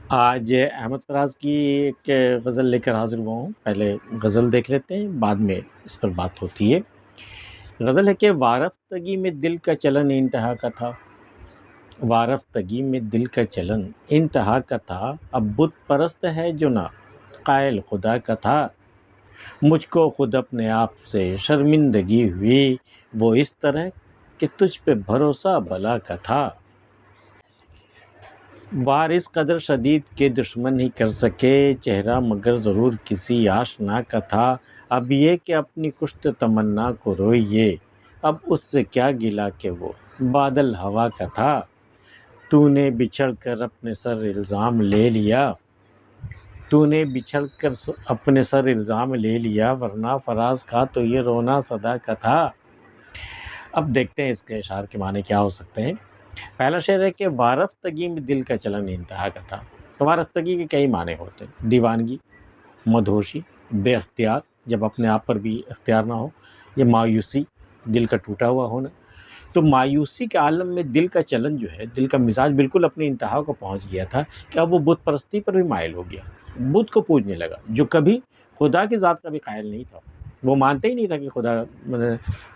آج احمد فراز کی ایک غزل لے کر حاضر ہوا ہوں۔ پہلے غزل دیکھ لیتے ہیں، بعد میں اس پر بات ہوتی ہے۔ غزل ہے کہ وارفتگی میں دل کا چلن انتہا کا تھا، وارفتگی میں دل کا چلن انتہا کا تھا، اب بت پرست ہے جو نہ قائل خدا کا تھا، مجھ کو خود اپنے آپ سے شرمندگی ہوئی، وہ اس طرح کہ تجھ پہ بھروسہ بلا کا تھا، وار اس قدر شدید کہ دشمن ہی کر سکے، چہرہ مگر ضرور کسی آشنا کا تھا، اب یہ کہ اپنی کشت تمنا کو روئیے، اب اس سے کیا گلا کہ وہ بادل ہوا کا تھا، تو نے بچھڑ کر اپنے سر الزام لے لیا، تو نے بچھڑ کر اپنے سر الزام لے لیا، ورنہ فراز کا تو یہ رونا صدا کا تھا۔ اب دیکھتے ہیں اس کے اشعار کے معنی کیا ہو سکتے ہیں۔ پہلا شعر ہے کہ وارفتگی میں دل کا چلن انتہا کا تھا۔ وارفتگی کے کئی معنی ہوتے ہیں: دیوانگی، مدہوشی، بے اختیار، جب اپنے آپ پر بھی اختیار نہ ہو، یہ مایوسی، دل کا ٹوٹا ہوا ہونا۔ تو مایوسی کے عالم میں دل کا چلن جو ہے، دل کا مزاج بالکل اپنی انتہا کو پہنچ گیا تھا کہ اب وہ بت پرستی پر بھی مائل ہو گیا، بت کو پوجنے لگا، جو کبھی خدا کی ذات کا بھی قائل نہیں تھا۔ وہ مانتے ہی نہیں تھا کہ خدا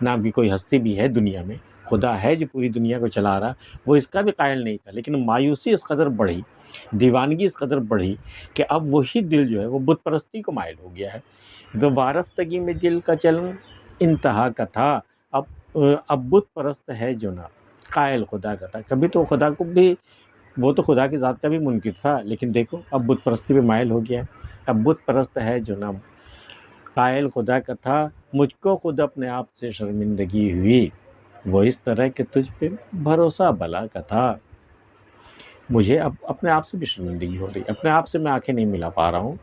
نام کی کوئی ہستی بھی ہے دنیا میں، خدا ہے جو پوری دنیا کو چلا رہا، وہ اس کا بھی قائل نہیں تھا۔ لیکن مایوسی اس قدر بڑھی، دیوانگی اس قدر بڑھی کہ اب وہی دل جو ہے وہ بت پرستی کو مائل ہو گیا ہے۔ وہ وارفتگی میں دل کا چلن انتہا کا تھا، اب بت پرست ہے جو نہ قائل خدا کا تھا۔ کبھی تو خدا کو بھی، وہ تو خدا کی ذات کا بھی منکر تھا، لیکن دیکھو اب بت پرستی پہ مائل ہو گیا ہے۔ اب بت پرست ہے جو نہ قائل خدا کا تھا، مجھ کو خود اپنے آپ سے شرمندگی ہوئی، وہ اس طرح کہ تجھ پہ بھروسہ بلا کا تھا۔ مجھے اب اپنے آپ سے بھی شرمندگی ہو رہی، اپنے آپ سے میں آنکھیں نہیں ملا پا رہا ہوں۔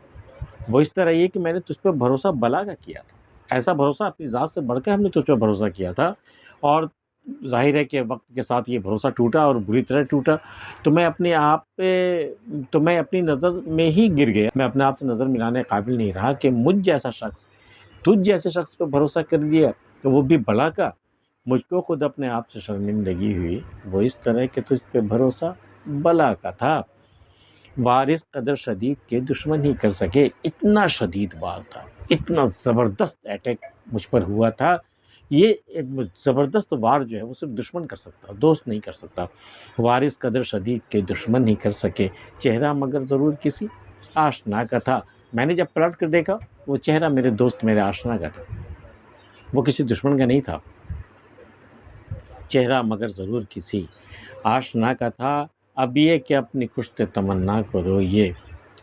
وہ اس طرح یہ کہ میں نے تجھ پہ بھروسہ بلا کا کیا تھا، ایسا بھروسہ اپنی ذات سے بڑھ کے ہم نے تجھ پہ بھروسہ کیا تھا، اور ظاہر ہے کہ وقت کے ساتھ یہ بھروسہ ٹوٹا اور بری طرح ٹوٹا، تو میں اپنے آپ پہ، تو میں اپنی نظر میں ہی گر گیا، میں اپنے آپ سے نظر ملانے قابل نہیں رہا کہ مجھ جیسا شخص، تجھ جیسے شخص پہ بھروسہ کر دیا کہ وہ بھی بلا کا، مجھ کو خود اپنے آپ سے شرمندگی ہوئی، وہ اس طرح کہ تجھ پہ بھروسہ بلا کا تھا، وارث قدر شدید کہ دشمن ہی کر سکے۔ اتنا شدید وار تھا، اتنا زبردست اٹیک مجھ پر ہوا تھا، یہ ایک زبردست وار جو ہے وہ صرف دشمن کر سکتا، دوست نہیں کر سکتا۔ وارث قدر شدید کہ دشمن ہی کر سکے، چہرہ مگر ضرور کسی آشنا کا تھا۔ میں نے جب پلٹ کر دیکھا، وہ چہرہ میرے دوست، میرے آشنا کا تھا، وہ کسی دشمن کا نہیں تھا، چہرہ مگر ضرور کسی آشنا کا تھا، اب یہ کہ اپنی کشت تمنا کو روئیے۔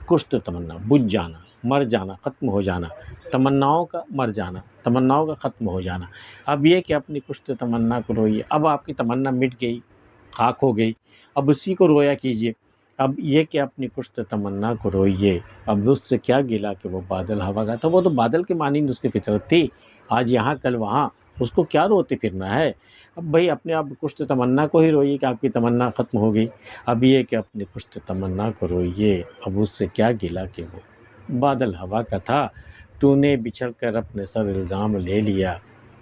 کشت تمنا، بجھ جانا، مر جانا، ختم ہو جانا، تمناؤں کا مر جانا، تمناؤں کا ختم ہو جانا، اب یہ کہ اپنی کشت تمنا کو روئیے۔ اب آپ کی تمنا مٹ گئی، خاک ہو گئی، اب اسی کو رویا کیجیے۔ اب یہ کہ اپنی کشت تمنا کو روئیے، اب اس سے کیا گلا کہ وہ بادل ہوا کا تھا۔ وہ تو بادل کے مانند اس کی فطرت تھی، آج یہاں کل وہاں، اس کو کیا روتے پھرنا ہے۔ اب بھائی اپنے آپ کشت تمنا کو ہی روئیے کہ آپ کی تمنا ختم ہو گئی، اب یہ کہ اپنی کشت تمنا کو روئیے، اب اس سے کیا گلا کہ وہ بادل ہوا کا تھا، تو نے بچھڑ کر اپنے سر الزام لے لیا،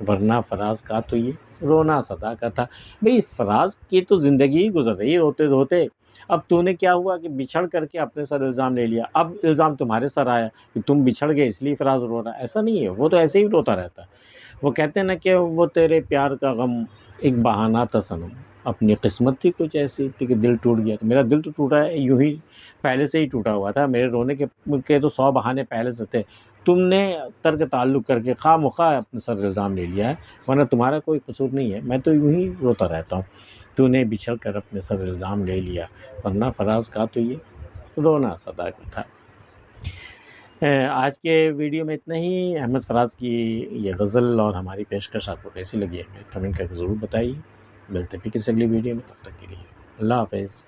ورنہ فراز کا تو یہ رونا صدا کا تھا۔ بھئی فراز کی تو زندگی ہی گزر رہی روتے روتے، اب تو نے کیا ہوا کہ بچھڑ کر کے اپنے سر الزام لے لیا، اب الزام تمہارے سر آیا کہ تم بچھڑ گئے اس لیے فراز رو رہا ہے۔ ایسا نہیں ہے، وہ تو ایسے ہی روتا رہتا ہے۔ وہ کہتے ہیں نا کہ وہ تیرے پیار کا غم ایک بہانہ تھا صنم، اپنی قسمت تھی کچھ ایسی تھی کہ دل ٹوٹ گیا۔ تو میرا دل تو ٹوٹا ہے، یوں ہی پہلے سے ہی ٹوٹا ہوا تھا، میرے رونے کے تو 100 بہانے پہلے سے تھے، تم نے ترک تعلق کر کے خواہ مخواہ اپنے سر الزام لے لیا ہے، ورنہ تمہارا کوئی قصور نہیں ہے، میں تو یوں ہی روتا رہتا ہوں۔ تو نے بچھڑ کر اپنے سر الزام لے لیا، ورنہ فراز کا تو یہ رونا صدا کا تھا۔ آج کے ویڈیو میں اتنا ہی۔ احمد فراز کی یہ غزل اور ہماری پیشکش آپ کو کیسی لگی ہے، ہمیں کمنٹ کر کے ضرور بتائیے۔ ملتے ہیں پھر کسی اگلی ویڈیو میں، تب تک کے لیے اللہ حافظ۔